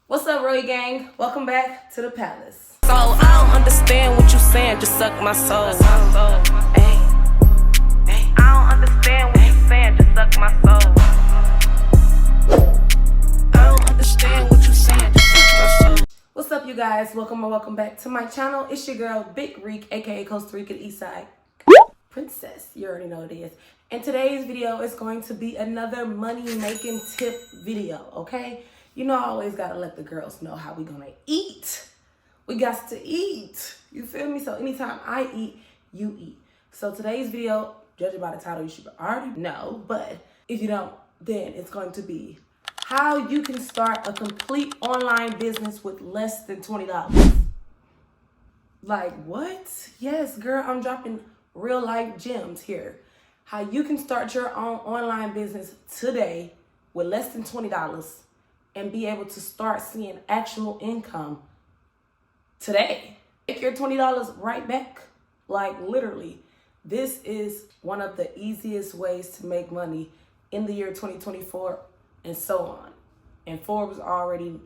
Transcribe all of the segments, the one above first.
What's up, Roy Gang? Welcome back to the Palace. So I don't understand what you saying, just suck my soul. Ay, ay. I don't understand what you saying, just suck my soul. I don't understand what you saying, just suck my soul. What's up, you guys? Welcome back to my channel. It's your girl, Big Reek, aka Costa Rica Eastside Princess. You already know what it is. And today's video is going to be another money-making tip video, okay? You know I always gotta let the girls know how we gonna eat. We got to eat. You feel me? So anytime I eat, you eat. So today's video, judging by the title, you should already know. But if you don't, then it's going to be how you can start a complete online business with less than $20. Like what? Yes, girl, I'm dropping real life gems here. How you can start your own online business today with less than $20 and be able to start seeing actual income today. Take your $20 right back. Like literally, this is one of the easiest ways to make money in the year 2024 and so on. And Forbes already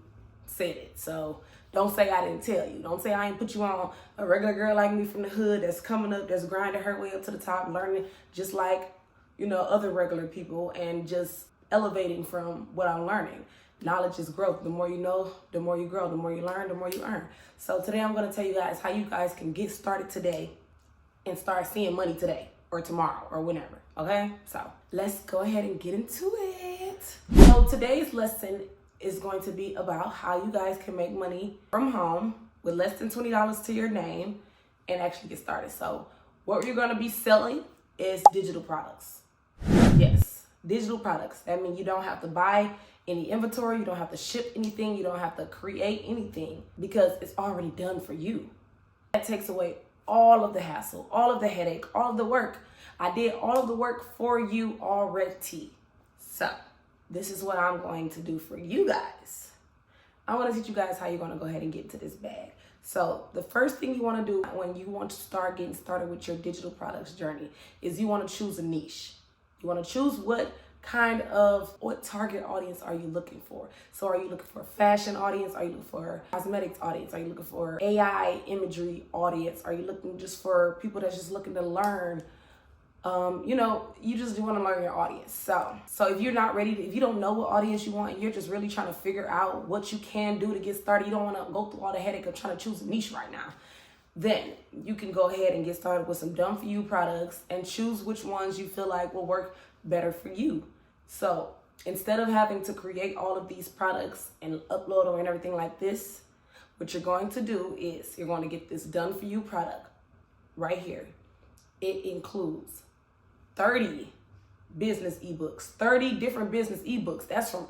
said it. So don't say I didn't tell you. Don't say I ain't put you on. A regular girl like me from the hood that's coming up, that's grinding her way up to the top, learning just like, you know, other regular people and just elevating from what I'm learning. Knowledge is growth. The more you know, the more you grow. The more you learn, the more you earn. So today I'm going to tell you guys how you guys can get started today and start seeing money today or tomorrow or whenever. Okay? So let's go ahead and get into it. So today's lesson is going to be about how you guys can make money from home with less than $20 to your name and actually get started. So what you're going to be selling is digital products. Yes, digital products. That means you don't have to buy any inventory, you don't have to ship anything, you don't have to create anything because it's already done for you. That takes away all of the hassle, all of the headache, all of the work. I did all of the work for you already. So this is what I'm going to do for you guys. I want to teach you guys how you're going to go ahead and get into this bag. So the first thing you want to do when you want to start getting started with your digital products journey is you want to choose a niche. You want to choose what target audience are you looking for? So are you looking for a fashion audience? Are you looking for a cosmetics audience? Are you looking for AI imagery audience? Are you looking just for people that's just looking to learn? You just want to learn your audience. So if you're not ready if you don't know what audience you want, and you're just really trying to figure out what you can do to get started, you don't want to go through all the headache of trying to choose a niche right now, then you can go ahead and get started with some done for you products and choose which ones you feel like will work better for you. So instead of having to create all of these products and upload them and everything like this, what you're going to do is you're going to get this done for you product right here. It includes 30 business ebooks, 30 different business ebooks. That's from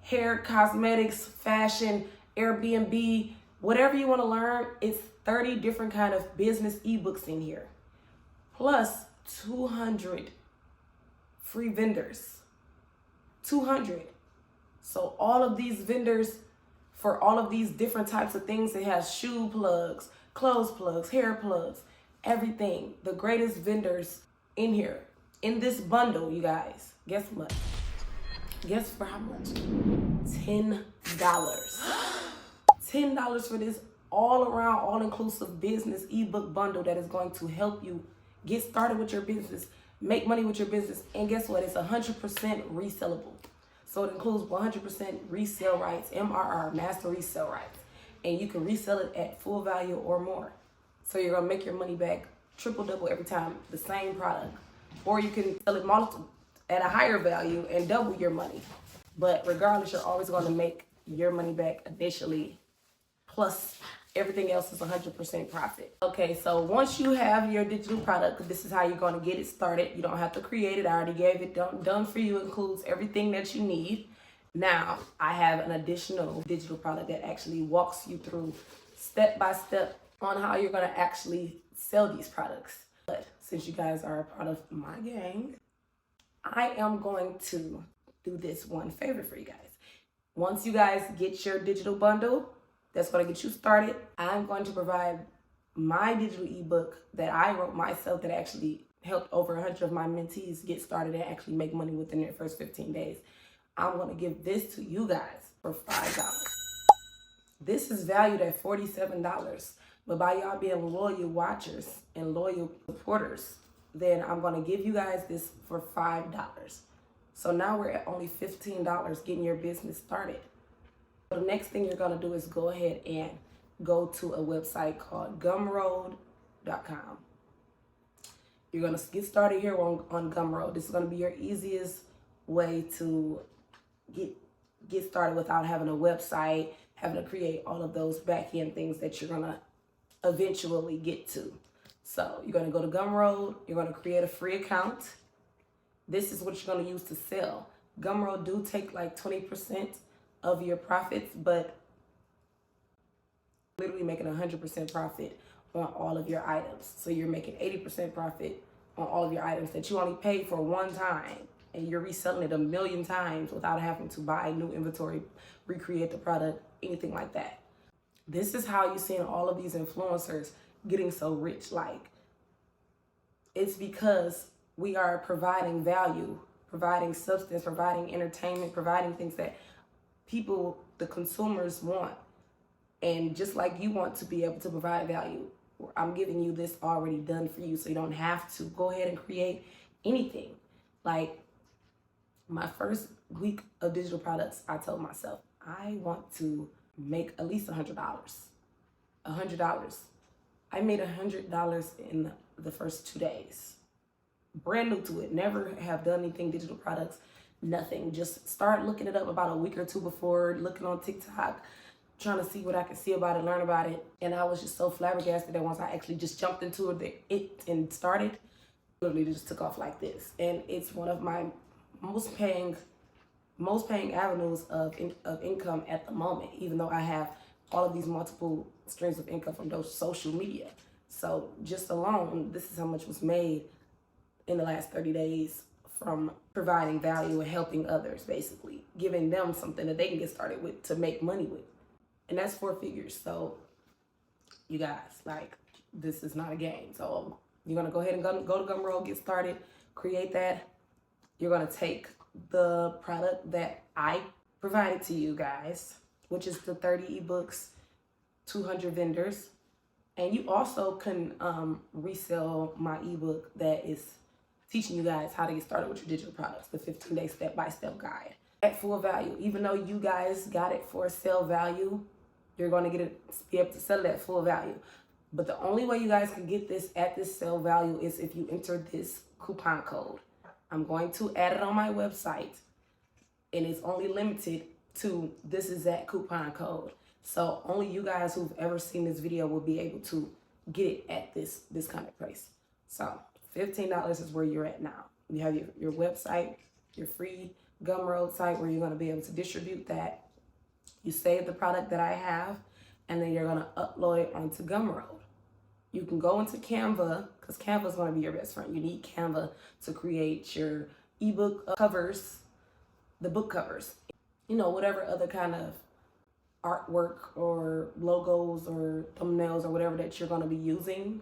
hair, cosmetics, fashion, Airbnb, whatever you want to learn. It's 30 different kind of business ebooks in here, plus 200 free vendors. 200. So all of these vendors for all of these different types of things, it has shoe plugs, clothes plugs, hair plugs, everything. The greatest vendors in here. In this bundle, you guys, guess what? Guess for how much? $10. $10 for this all around, all inclusive business ebook bundle that is going to help you get started with your business, make money with your business, and guess what? It's 100% resellable. So it includes 100% resale rights, MRR, master resale rights, and you can resell it at full value or more. So you're gonna make your money back triple, double every time, the same product, or you can sell it multiple at a higher value and double your money. But regardless, you're always gonna make your money back initially, plus everything else is 100% profit. Okay, so once you have your digital product, this is how you're going to get it started. You don't have to create it. I already gave it done for you. It includes everything that you need. Now, I have an additional digital product that actually walks you through step by step on how you're going to actually sell these products. But since you guys are a part of my gang, I am going to do this one favor for you guys. Once you guys get your digital bundle, that's going to get you started, I'm going to provide my digital ebook that I wrote myself that actually helped over 100 of my mentees get started and actually make money within their first 15 days. I'm going to give this to you guys for $5. This is valued at $47. But by y'all being loyal watchers and loyal supporters, then I'm going to give you guys this for $5. So now we're at only $15 getting your business started. So the next thing you're going to do is go ahead and go to a website called Gumroad.com. You're going to get started here on Gumroad. This is going to be your easiest way to get started without having a website, having to create all of those back-end things that you're going to eventually get to. So you're going to go to Gumroad. You're going to create a free account. This is what you're going to use to sell. Gumroad do take like 20% of your profits, but literally making 100% profit on all of your items. So you're making 80% profit on all of your items that you only paid for one time, and you're reselling it a million times without having to buy new inventory, recreate the product, anything like that. This is how you're seeing all of these influencers getting so rich. Like, it's because we are providing value, providing substance, providing entertainment, providing things that people, the consumers, want. And just like you want to be able to provide value, I'm giving you this already done for you, so you don't have to go ahead and create anything. Like, my first week of digital products, I told myself, I want to make at least $100. $100. I made $100 in the first 2 days. Brand new to it, never have done anything digital products, nothing. Just start looking it up about a week or two before, looking on TikTok, trying to see what I could see about it, learn about it. And I was just so flabbergasted that once I actually just jumped into it and started, literally just took off like this. And it's one of my most paying avenues of income at the moment, even though I have all of these multiple streams of income from those social media. So just alone, this is how much was made in the last 30 days from providing value and helping others, basically giving them something that they can get started with to make money with. And that's 4 figures. So you guys, like, this is not a game. So you're going to go ahead and go to Gumroad, get started, create that. You're going to take the product that I provided to you guys, which is the 30 ebooks, 200 vendors. And you also can resell my ebook that is teaching you guys how to get started with your digital products, the 15-day step-by-step guide. At full value, even though you guys got it for sale value, you're going to be able to sell it at full value. But the only way you guys can get this at this sale value is if you enter this coupon code. I'm going to add it on my website, and it's only limited to this exact coupon code. So only you guys who've ever seen this video will be able to get it at this kind of price. So $15 is where you're at now. You have your website, your free Gumroad site where you're going to be able to distribute that. You save the product that I have, and then you're going to upload it onto Gumroad. You can go into Canva, because Canva is going to be your best friend. You need Canva to create your ebook covers, the book covers, you know, whatever other kind of artwork or logos or thumbnails or whatever that you're going to be using.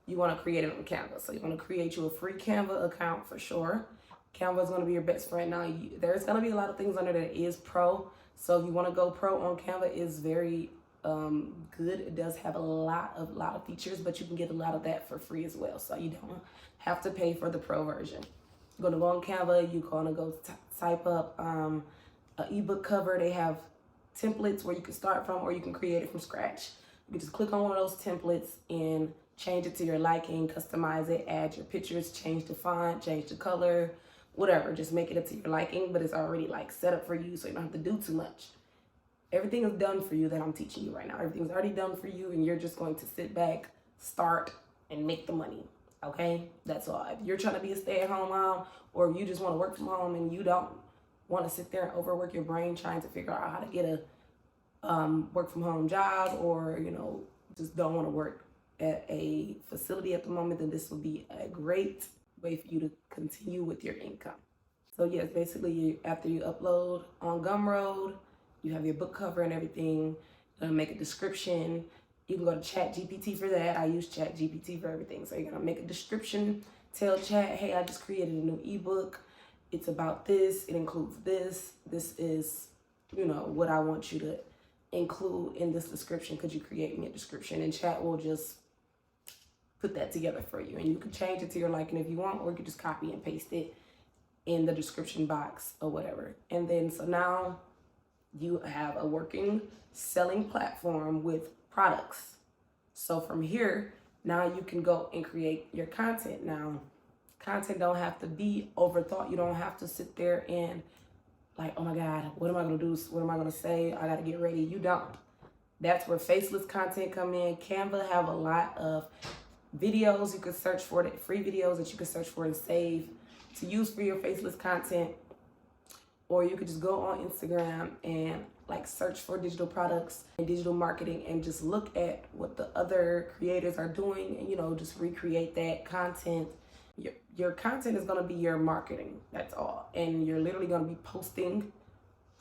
You want to create it on Canva. So you're going to create you a free Canva account for sure. Canva is going to be your best friend. Now, there's going to be a lot of things under that is pro. So if you want to go pro on Canva, it's very good. It does have a lot of features, but you can get a lot of that for free as well. So you don't have to pay for the pro version. You're going to go on Canva. You're going to go type up an ebook cover. They have templates where you can start from, or you can create it from scratch. You can just click on one of those templates and change it to your liking, customize it, add your pictures, change the font, change the color, whatever. Just make it up to your liking, but it's already like set up for you, so you don't have to do too much. Everything is done for you that I'm teaching you right now. Everything's already done for you, and you're just going to sit back, start, and make the money. Okay? That's all. If you're trying to be a stay-at-home mom, or if you just want to work from home and you don't want to sit there and overwork your brain trying to figure out how to get a work from home job, or, you know, just don't want to work at a facility at the moment, then this will be a great way for you to continue with your income. So yes, basically after you upload on Gumroad, you have your book cover and everything. You're gonna make a description. You can go to ChatGPT for that. I use ChatGPT for everything. So you're gonna make a description, tell Chat, hey, I just created a new ebook. It's about this, it includes this. This is, you know, what I want you to include in this description. Could you create me a description? And chat will just put that together for you. And you can change it to your liking if you want, or you can just copy and paste it in the description box or whatever. And then, so now you have a working selling platform with products. So from here, now you can go and create your content. Now, content don't have to be overthought. You don't have to sit there and like, oh my God, what am I gonna do? What am I gonna say? I gotta get ready. You don't. That's where Faceless content come in. Canva have a lot of videos you can search for, that free videos that you can search for and save to use for your Faceless content. Or you could just go on Instagram and like search for digital products and digital marketing and just look at what the other creators are doing and, you know, just recreate that content. Your content is going to be your marketing. That's all. And you're literally going to be posting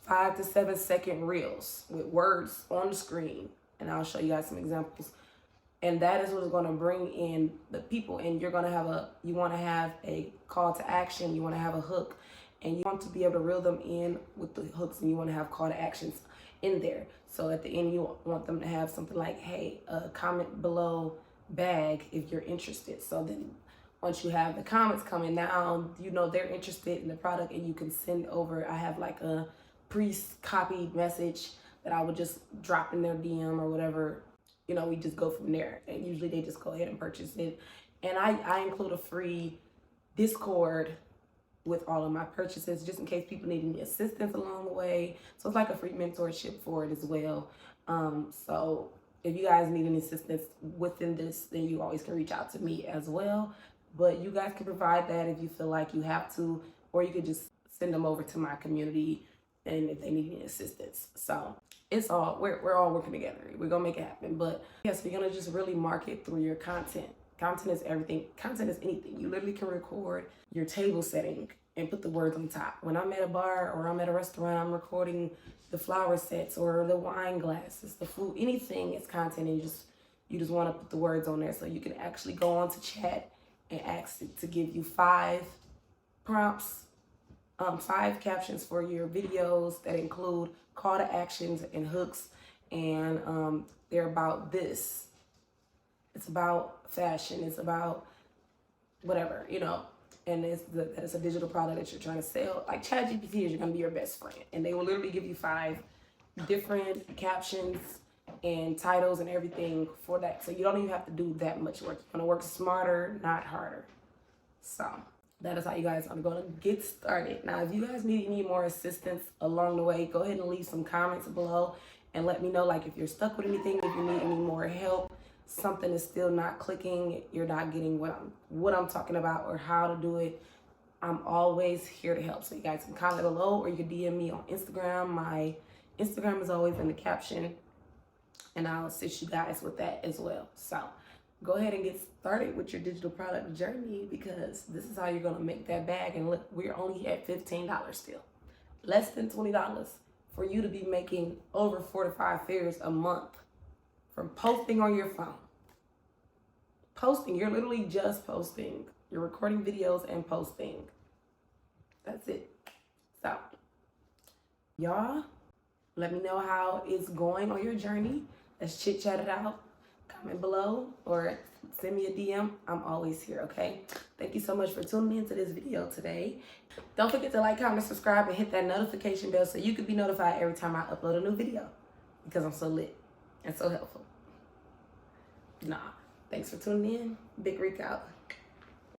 5 to 7 second reels with words on the screen. And I'll show you guys some examples. And that is what is going to bring in the people. And you're going to you want to have a call to action. You want to have a hook. And you want to be able to reel them in with the hooks, and you want to have call to actions in there. So at the end, you want them to have something like, hey, comment below bag if you're interested. So then once you have the comments coming, now you know they're interested in the product, and you can send over, I have like a pre-copied message that I would just drop in their DM or whatever. You know, we just go from there. And usually they just go ahead and purchase it. And I include a free Discord with all of my purchases, just in case people need any assistance along the way. So it's like a free mentorship for it as well. So if you guys need any assistance within this, then you always can reach out to me as well. But you guys can provide that if you feel like you have to, or you could just send them over to my community and if they need any assistance. So it's all, we're all working together. We're gonna make it happen. But yes, we're gonna just really market through your content. Content is everything. Content is anything. You literally can record your table setting and put the words on top. When I'm at a bar or I'm at a restaurant, I'm recording the flower sets or the wine glasses, the food, anything is content, and you just want to put the words on there. So you can actually go on to chat and ask it to give you 5 prompts, 5 captions for your videos that include call to actions and hooks, and they're about this. It's about fashion. It's about whatever, you know, and it's a digital product that you're trying to sell. Like ChatGPT is going to be your best friend, and they will literally give you 5 different captions and titles and everything for that. So you don't even have to do that much work. You're going to work smarter, not harder. So that is how you guys are going to get started. Now, if you guys need any more assistance along the way, go ahead and leave some comments below and let me know, like, if you're stuck with anything, if you need any more help, something is still not clicking, you're not getting what I'm talking about or how to do it. I'm always here to help. So you guys can comment below, or you can DM me on Instagram. My Instagram is always in the caption, and I'll assist you guys with that as well. So go ahead and get started with your digital product journey, because this is how you're going to make that bag. And look, we're only at $15 still. Less than $20 for you to be making over 4 to 5 figures a month from posting on your phone. Posting, you're literally just posting. You're recording videos and posting. That's it. So, y'all, let me know how it's going on your journey. Let's chit chat it out. Comment below or send me a DM. I'm always here, okay? Thank you so much for tuning into this video today. Don't forget to like, comment, subscribe, and hit that notification bell so you can be notified every time I upload a new video, because I'm so lit and so helpful. Nah, thanks for tuning in. Big Reek out.